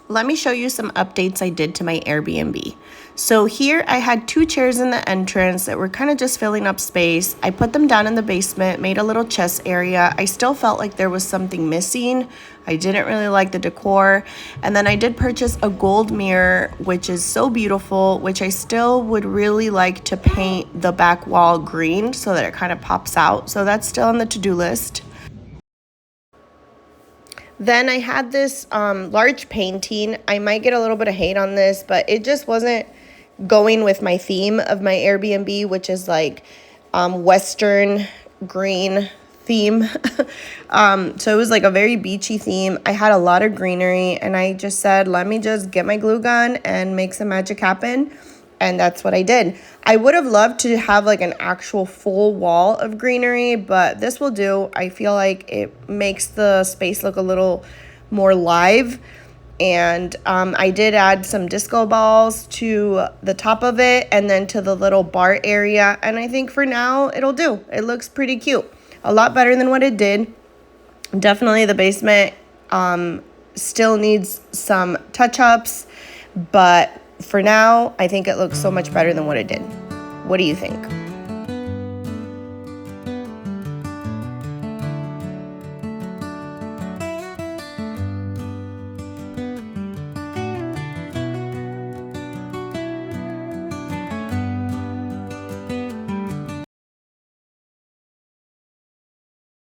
Let me show you some updates I did to my Airbnb. So here I had 2 chairs in the entrance that were kind of just filling up space. I put them down in the basement, made a little chest area. I still felt like there was something missing. I didn't really like the decor. And then I did purchase a gold mirror, which is so beautiful, which I still would really like to paint the back wall green so that it kind of pops out. So that's still on the to-do list. Then I had this large painting. I might get a little bit of hate on this, but it just wasn't going with my theme of my Airbnb, which is like Western green theme. So it was like a very beachy theme. I had a lot of greenery, and I just said, let me just get my glue gun and make some magic happen. And that's what I did. I would have loved to have like an actual full wall of greenery, but this will do. I feel like it makes the space look a little more live. And I did add some disco balls to the top of it and then to the little bar area. And I think for now it'll do. It looks pretty cute. A lot better than what it did. Definitely the basement still needs some touch-ups, but for now, I think it looks so much better than what it did. What do you think?